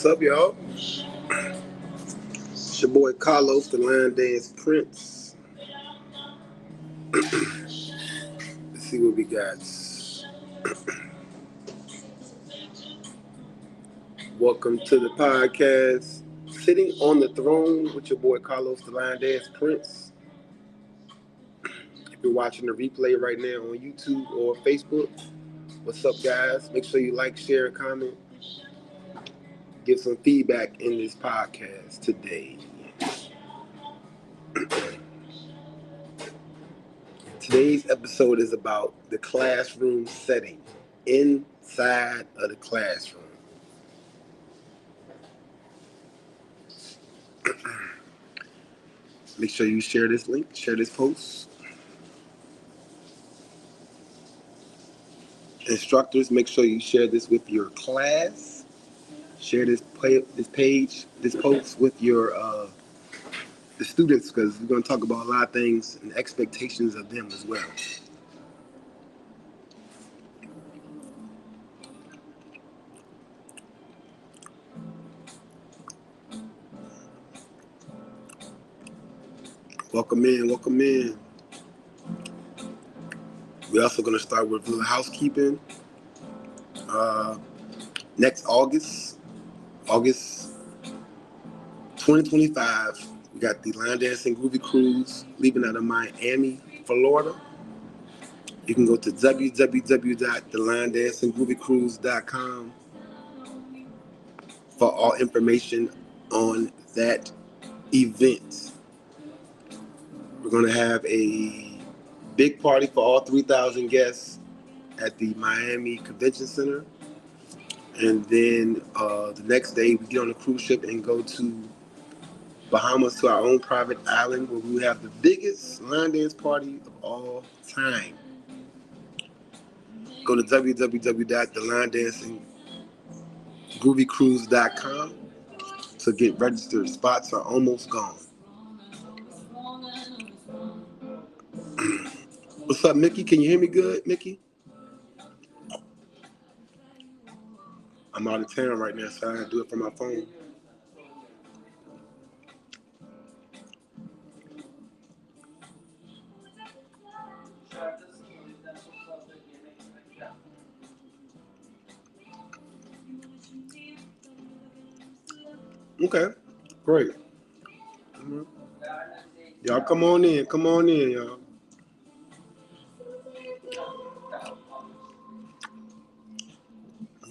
What's up, y'all? It's your boy Carlos, the Line Dance Prince. Let's see what we got. Welcome to the podcast, Sitting on the Throne with your boy Carlos, the Line Dance Prince. If you're watching the replay right now on YouTube or Facebook, what's up, guys? Make sure you like, share, comment, give some feedback in this podcast today. Today's episode is about the classroom setting, inside of the classroom. Make sure you share this link, share this post. Instructors, make sure you share this with your class. Share this post with your the students, because we're going to talk about a lot of things and expectations of them as well. Welcome in, welcome in. We're also going to start with a little housekeeping. Next August 2025, we got the Line Dancing Groovy Cruise leaving out of Miami, Florida. You can go to www.theLineDancingGroovyCruise.com for all information on that event. We're going to have a big party for all 3,000 guests at the Miami Convention Center. And then the next day, we get on a cruise ship and go to Bahamas, to our own private island, where we have the biggest line dance party of all time. Go to www.theLineDancingGroovyCruise.com to get registered. Spots are almost gone. What's up, Mickey? Can you hear me good, Mickey? I'm out of town right now, so I gotta do it from my phone. Okay, great. Mm-hmm. Y'all come on in, y'all.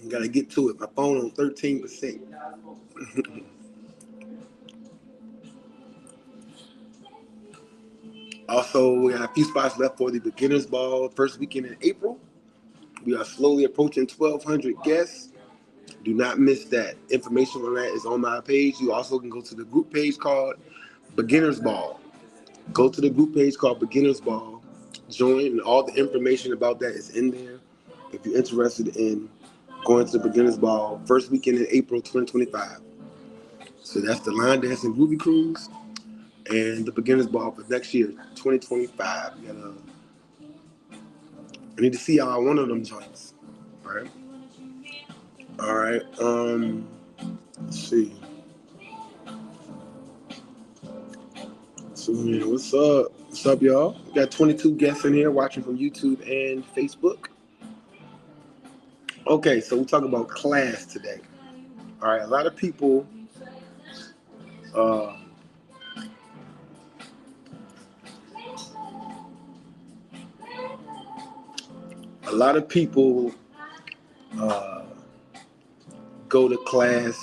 Gotta get to it. My phone on 13%. Also, we got a few spots left for the Beginners Ball first weekend in April. We are slowly approaching 1,200 guests. Do not miss that. Information on that is on my page. You also can go to the group page called Beginners Ball. Go to the group page called Beginners Ball. Join, and all the information about that is in there. If you're interested in going to the Beginners Ball first weekend in April 2025. So that's the Line Dancing Groovy Cruise and the Beginners Ball for next year, 2025. I need to see y'all one of them joints. All right. Let's see. So, man, what's up? What's up, y'all? We got 22 guests in here watching from YouTube and Facebook. Okay, so we're talking about class today. All right, a lot of people go to class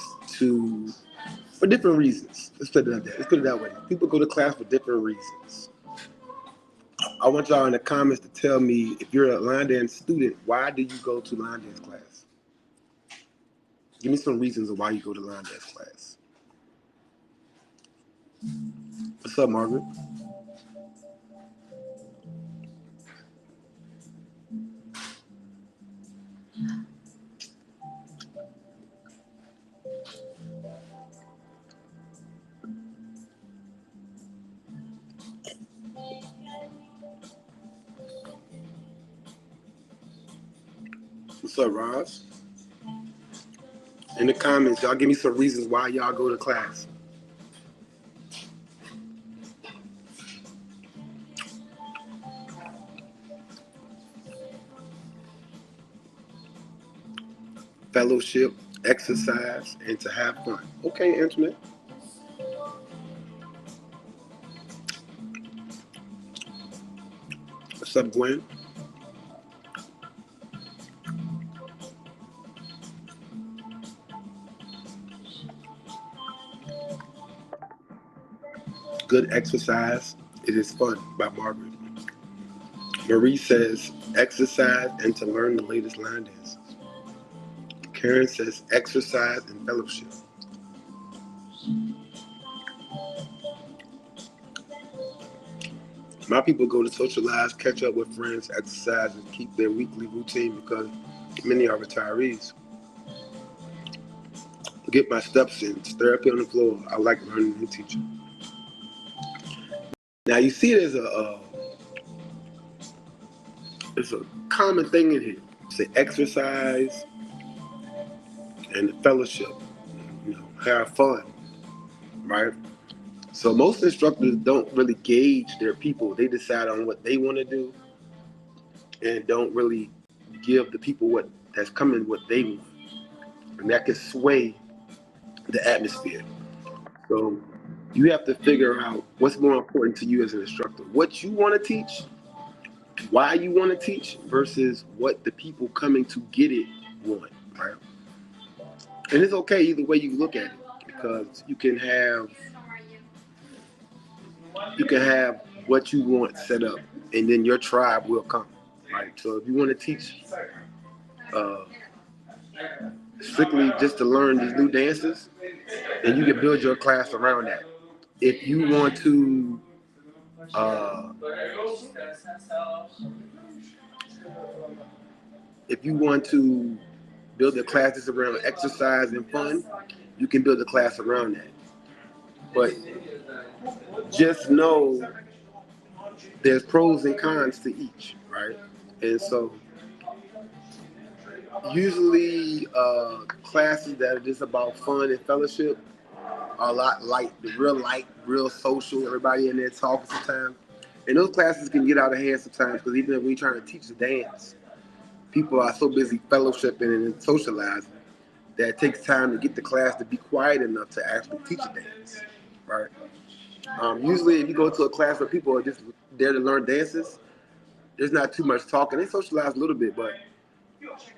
for different reasons. Let's put it that way. People go to class for different reasons. I want y'all in the comments to tell me, if you're a line dance student, why do you go to line dance class? Give me some reasons of why you go to line dance class. What's up, Margaret? What's up, Roz? In the comments, y'all give me some reasons why y'all go to class. Fellowship, exercise, and to have fun. Okay, Internet. What's up, Gwen? Good exercise. It is fun by Margaret. Marie says exercise and to learn the latest line dances. Karen says exercise and fellowship. My people go to socialize, catch up with friends, exercise, and keep their weekly routine because many are retirees. Get my steps in. It's therapy on the floor. I like learning and teaching. Now you see there's a common thing in here. Say exercise and the fellowship. Have fun, right? So most instructors don't really gauge their people. They decide on what they want to do and don't really give the people what that's coming what they want. And that can sway the atmosphere. So you have to figure out what's more important to you as an instructor. What you want to teach, why you want to teach, versus what the people coming to get it want, right? And it's okay either way you look at it, because you can have what you want set up, and then your tribe will come, right? So if you want to teach strictly just to learn these new dances, then you can build your class around that. If you want to build a class that's around exercise and fun, you can build a class around that. But just know there's pros and cons to each, right? And so usually classes that are just about fun and fellowship are a lot light, real social, everybody in there talking sometimes. And those classes can get out of hand sometimes, because even if we're trying to teach the dance, people are so busy fellowshipping and socializing that it takes time to get the class to be quiet enough to actually teach a dance, right? Usually if you go to a class where people are just there to learn dances, there's not too much talking. They socialize a little bit, but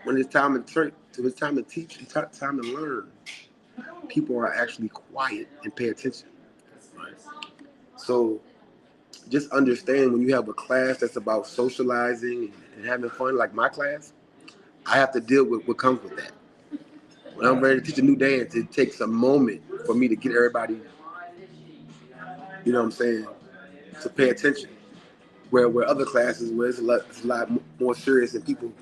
when it's time to teach and time to learn, people are actually quiet and pay attention, right? So just understand, when you have a class that's about socializing and having fun, like my class, I have to deal with what comes with that. When I'm ready to teach a new dance, it takes a moment for me to get everybody, you know what I'm saying, to pay attention. Where other classes where it's a lot more serious and people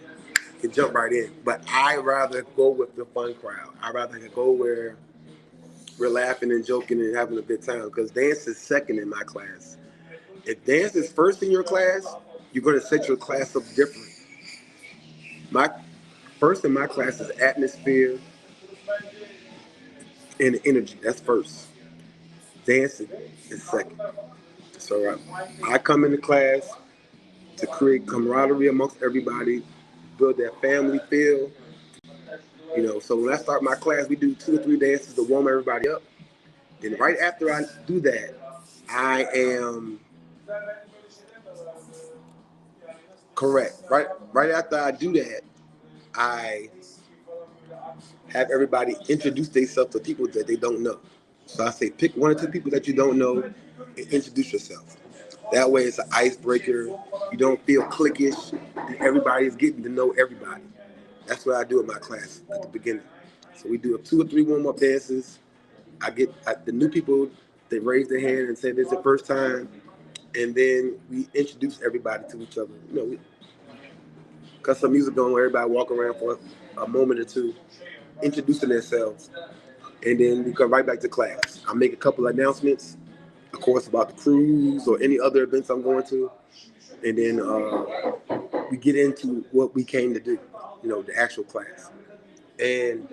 can jump right in. But I rather go with the fun crowd. I rather go where we're laughing and joking and having a good time, because dance is second in my class. If dance is first in your class, you're going to set your class up different. My first in my class is atmosphere and energy. That's first. Dancing is second. So I come into class to create camaraderie amongst everybody, build that family feel. So when I start my class, we do 2 or 3 dances to warm everybody up. Then right after I do that, I am correct. Right after I do that, I have everybody introduce themselves to people that they don't know. So I say, pick 1 or 2 people that you don't know and introduce yourself. That way it's an icebreaker. You don't feel cliquish. Everybody's getting to know everybody. That's what I do in my class at the beginning. So we do 2 or 3 warm-up dances. I get the new people, they raise their hand and say this is the first time. And then we introduce everybody to each other. We cut some music on, everybody walk around for a moment or two, introducing themselves. And then we come right back to class. I make a couple of announcements, of course, about the cruise or any other events I'm going to. And then we get into what we came to do, the actual class. And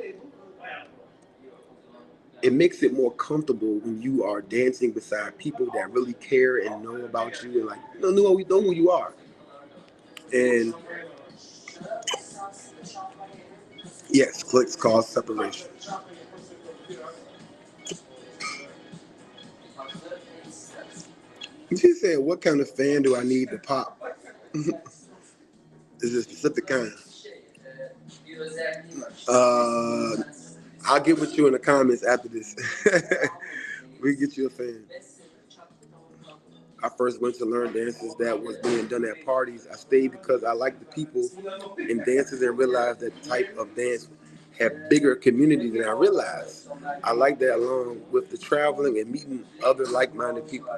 it makes it more comfortable when you are dancing beside people that really care and know about you and like know who you are. And yes, clicks cause separation. She said, "What kind of fan do I need to pop? Is it a specific kind?" Uh, I'll get with you in the comments after this. We get you a fan. I first went to learn dances that was being done at parties. I stayed because I liked the people in dances and realized that type of dance had bigger community than I realized. I like that along with the traveling and meeting other like-minded people.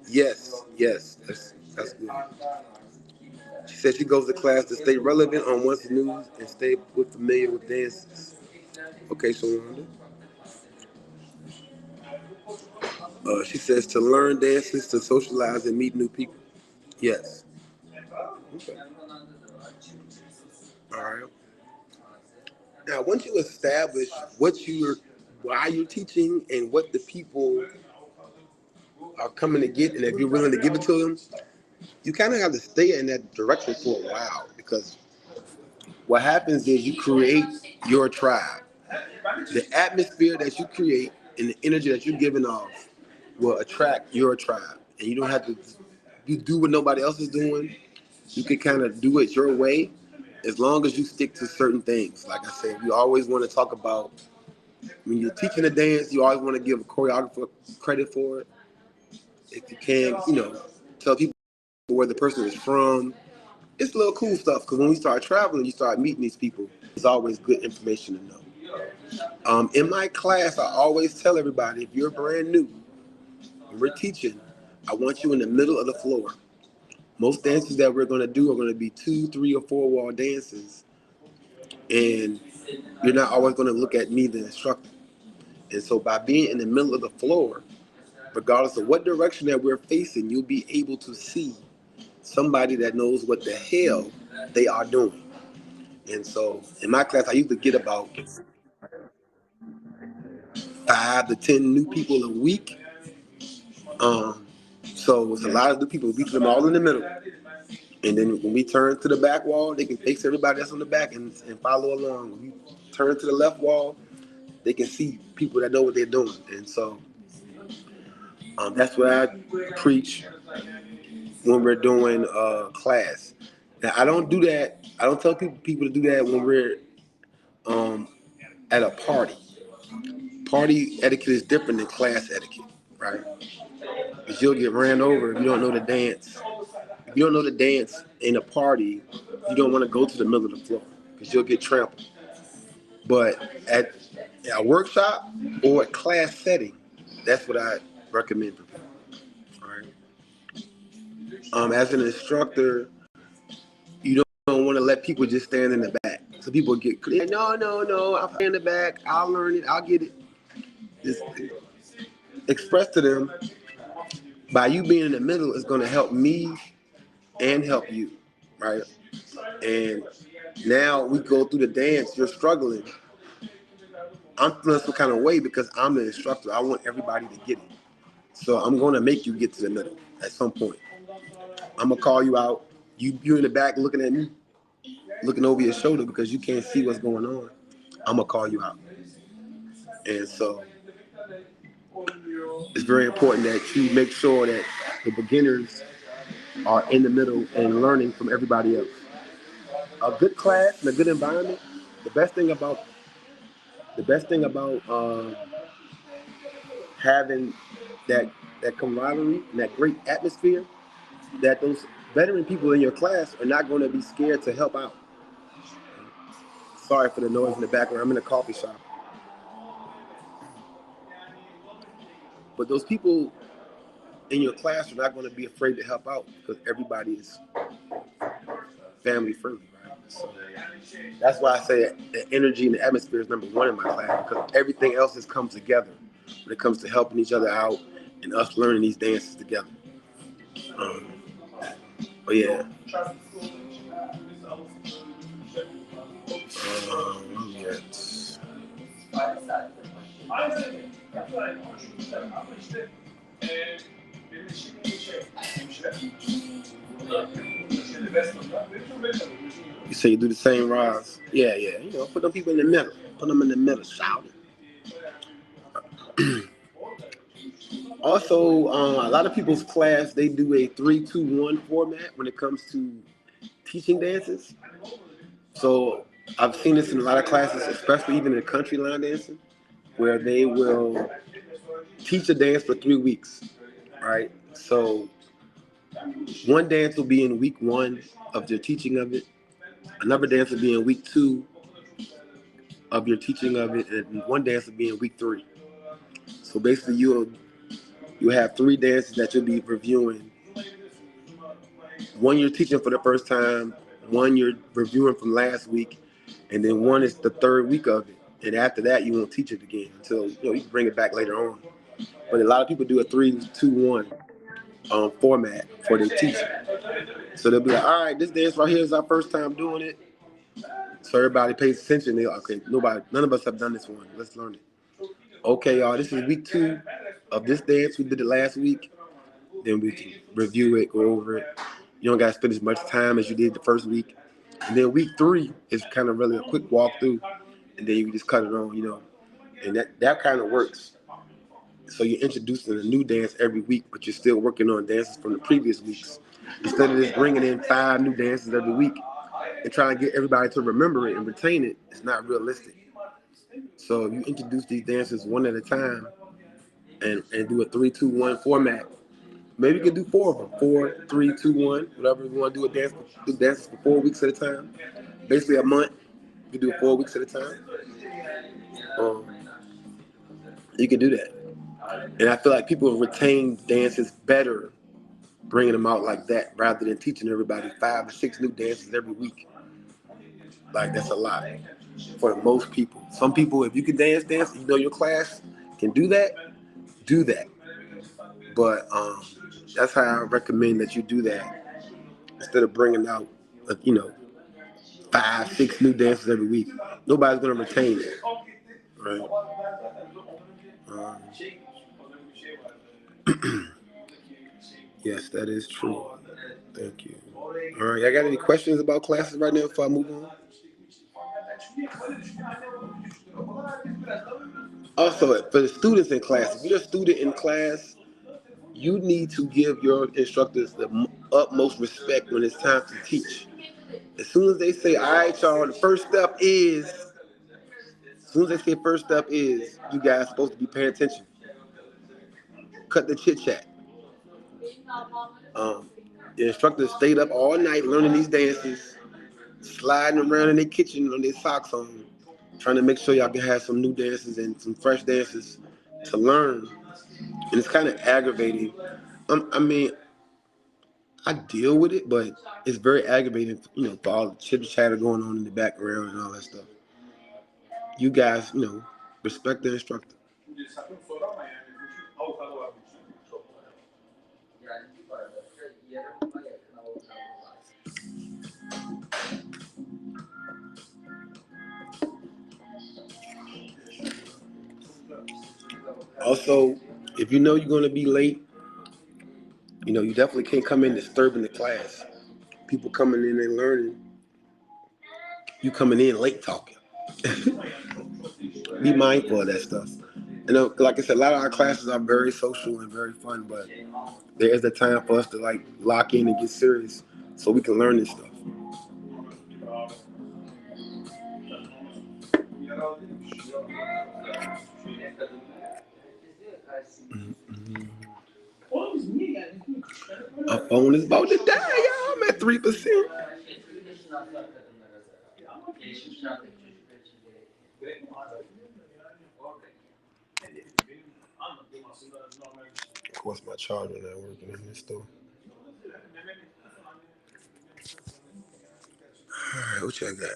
Yes, that's good. She said she goes to class to stay relevant on one's news and stay familiar with dances. Okay, so she says to learn dances, to socialize and meet new people. Yes. Okay. All right. Now, once you establish why you're teaching, and what the people are coming to get, and if you're willing to give it to them, you kind of have to stay in that direction for a while because what happens is you create your tribe. The atmosphere that you create and the energy that you're giving off will attract your tribe, and you don't have to you do what nobody else is doing. You can kind of do it your way, as long as you stick to certain things. Like I said, we always want to talk about when you're teaching a dance, you always want to give a choreographer credit for it. If you can, tell people where the person is from. It's little cool stuff because when we start traveling, you start meeting these people. It's always good information to know. In my class, I always tell everybody if you're brand new and we're teaching, I want you in the middle of the floor. Most dances that we're going to do are going to be 2, 3, or 4 wall dances, and you're not always going to look at me, the instructor. And so by being in the middle of the floor, regardless of what direction that we're facing, you'll be able to see somebody that knows what the hell they are doing. And so in my class, I used to get about 5 to 10 new people a week. So it's a lot of new people. We put them all in the middle. And then when we turn to the back wall, they can face everybody that's on the back and follow along. When we turn to the left wall, they can see people that know what they're doing. And so that's what I preach when we're doing class. Now, I don't do that. I don't tell people to do that when we're at a party. Party etiquette is different than class etiquette, right? Because you'll get ran over if you don't know the dance. If you don't know the dance in a party, you don't want to go to the middle of the floor because you'll get trampled. But at a workshop or a class setting, that's what I recommend for people. All right. As an instructor, you don't want to let people just stand in the back. So people get clear. No, I'll stand in the back. I'll learn it. I'll get it. Just express to them by you being in the middle is going to help me and help you, right? And now we go through the dance. You're struggling. I'm feeling some kind of way because I'm the instructor. I want everybody to get it. So I'm going to make you get to the middle at some point. I'm going to call you out. You're in the back looking at me, looking over your shoulder because you can't see what's going on. I'm going to call you out. And so it's very important that you make sure that the beginners are in the middle and learning from everybody else. A good class and a good environment. The best thing about having that camaraderie and that great atmosphere, that those veteran people in your class are not going to be scared to help out. Sorry for the noise in the background. I'm in a coffee shop. But those people in your class are not going to be afraid to help out because everybody is family friendly, right? So that's why I say the energy and the atmosphere is number one in my class because everything else has come together when it comes to helping each other out and us learning these dances together. But yeah. Yes. You say you do the same rise. Yeah, yeah. You know, put them people in the middle. Put them in the middle, shouting. Also, a lot of people's class, they do a 3-2-1 format when it comes to teaching dances. So I've seen this in a lot of classes, especially even in country line dancing, where they will teach a dance for 3 weeks, right? So one dance will be in week 1 of their teaching of it. Another dance will be in week 2 of your teaching of it, and one dance will be in week 3. So basically, you'll have 3 dances that you'll be reviewing. One you're teaching for the first time, one you're reviewing from last week, and then one is the 3rd week of it. And after that, you won't teach it again until you can bring it back later on. But a lot of people do a 3-2-1 format for their teaching. So they'll be like, all right, this dance right here is our first time doing it. So everybody pays attention. They're like, okay, none of us have done this one. Let's learn it. Okay, y'all, this is week 2 of this dance. We did it last week. Then we can review it, go over it. You don't got to spend as much time as you did the first week. And then week 3 is kind of really a quick walkthrough. And then you just cut it on, And that kind of works. So you're introducing a new dance every week, but you're still working on dances from the previous weeks. Instead of just bringing in 5 new dances every week and trying to get everybody to remember it and retain it, it's not realistic. So you introduce these dances one at a time and do a 3-2-1 format. Maybe you can do 4 of them, 4, 3, 2, 1, whatever you want to do. Do dances for 4 weeks at a time. Basically a month. You can do 4 weeks at a time. You can do that. And I feel like people retain dances better bringing them out like that rather than teaching everybody 5 or 6 new dances every week. Like, that's a lot for most people. Some people, if you can dance, your class can do that, do that. But that's how I recommend that you do that instead of bringing out, 5, 6 new dances every week. Nobody's going to retain it, right? Yes, that is true. Thank you. All right, I got any questions about classes right now before I move on? Also, for the students in class, if you're a student in class, you need to give your instructors the utmost respect when it's time to teach. As soon as they say, all right, y'all, the first step is, you guys supposed to be paying attention. Cut the chit chat. The instructors stayed up all night learning these dances, sliding around in their kitchen on their socks on, trying to make sure y'all can have some new dances and some fresh dances to learn. And it's kind of aggravating. I deal with it, but it's very aggravating, for all the chitter chatter going on in the background and all that stuff. You guys, respect the instructor. Also, if you know you're going to be late, you definitely can't come in disturbing the class. People coming in and learning, you coming in late talking. Be mindful of that stuff. Like I said, a lot of our classes are very social and very fun, but there is a time for us to lock in and get serious so we can learn this stuff. A phone is about to die, y'all. I'm at 3%. Of course, my charger not working in this store. All right, what y'all got?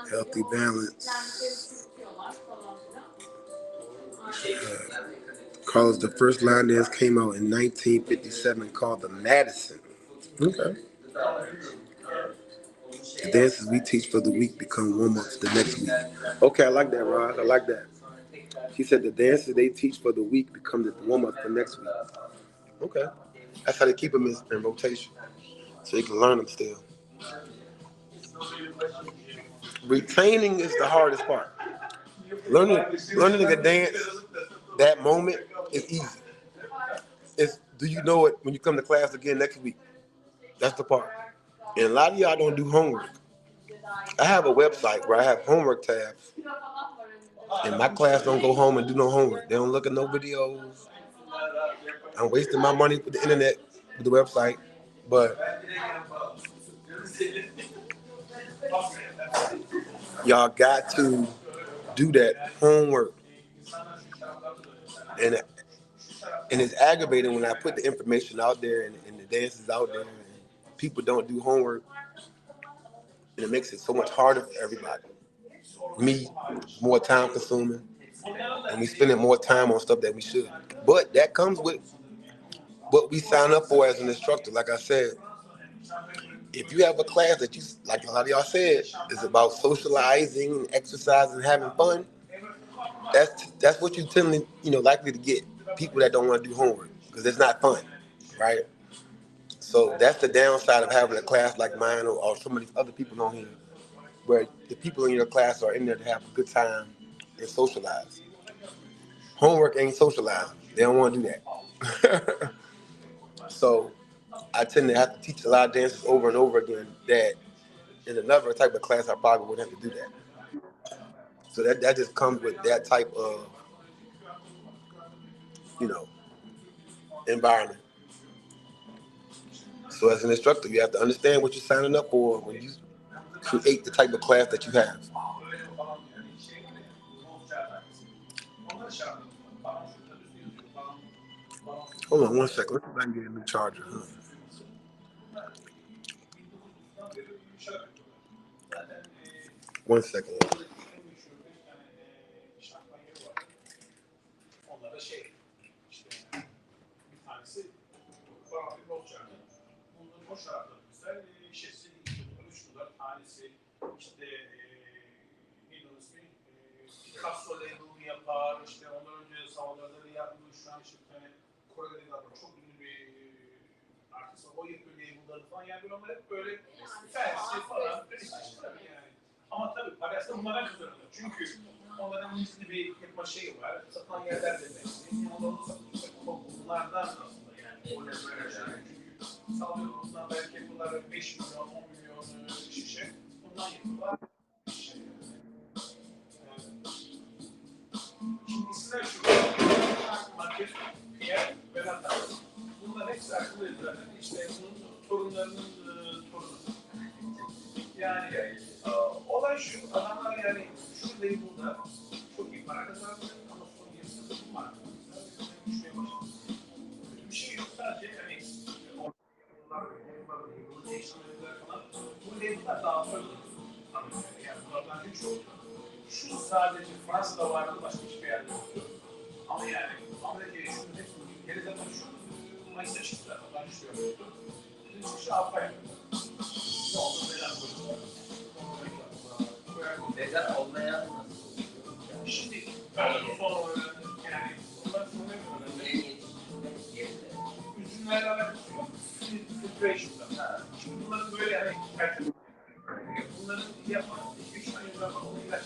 Healthy balance. Carlos, the first line dance came out in 1957 called the Madison. Okay. The dances we teach for the week become warm-ups the next week. Okay, I like that, Rod. I like that. She said the dances they teach for the week become the warm-ups for next week. Okay. That's how they keep them in rotation. So you can learn them still. Retaining is the hardest part. Learning a dance, that moment is easy. It's do you know it when you come to class again next week? That's the part. And a lot of y'all don't do homework. I have a website where I have homework tabs. And my class don't go home and do no homework. They don't look at no videos. I'm wasting my money with the internet, with the website. But y'all got to do that homework. And it's aggravating when I put the information out there and the dances out there and people don't do homework. And it makes it so much harder for everybody. Me, more time consuming. And we spending more time on stuff that we should. But that comes with what we sign up for as an instructor. Like I said, if you have a class that you, like a lot of y'all said, is about socializing, exercising, having fun, that's what you tend to, likely to get people that don't want to do homework because it's not fun, right? So that's the downside of having a class like mine or some of these other people on here, where the people in your class are in there to have a good time and socialize. Homework ain't socializing. They don't want to do that. So I tend to have to teach a lot of dances over and over again that in another type of class I probably wouldn't have to do that. So that just comes with that type of, you know, environment. So as an instructor, you have to understand what you're signing up for when you create the type of class that you have. Hold on one second. Let's see if I can get a new charger. One second. Castro label'ını yapar, işte ondan önce sağlarları yapmış, şu an işte bir tane Kore'de zaten çok ünlü bir artist var, o yapıyor label'ları falan, yani böyle onlar hep böyle fancy falan, böyle tabii yani. Ama tabii parası bunlara kazanılır, çünkü onların gizli bir yapma şeyi var, satılan yerler de mesela, onları satılacak, bunlardan aslında yani, o label'ler yani, çünkü sağlıyorum bundan belki bunlar 5 milyon, 10 milyon şişe, bundan yapıyorlar. İkincisi de şu, market, yer, Berat abi. Bunlar hepsi akıllı zaten. İşte bunun torunlarının torunu. Yani olay şu, adamlar yani şu label'da çok iyi para kazanıyor ama son yarısında bu market'ta düşmeye başladı. Kötü bir şey yok, sadece hani bu değiştirmeler falan, bu label'lar daha fazla. Yani bunlardan birçok. Şu sadece Fransa'da vardı, başka hiçbir yerde yoktu. Ama yani Amerika'ya şunu hepsini geri zaten şu Mayıs'a çıktılar. Ben hiç görmüyordum. Hiçbir şey Avrupa'ya yapıyordu. Ne oldu? Neden koydular? Neden olmayan nasıl? Şimdi sonra öğrendim. Yani ondan sonra öğrendim. Üzümlerle alakası yok. Filtration'da. Şimdi bunların böyle hani bunların yapmak, 2-3 tane yapmak, onu ilaç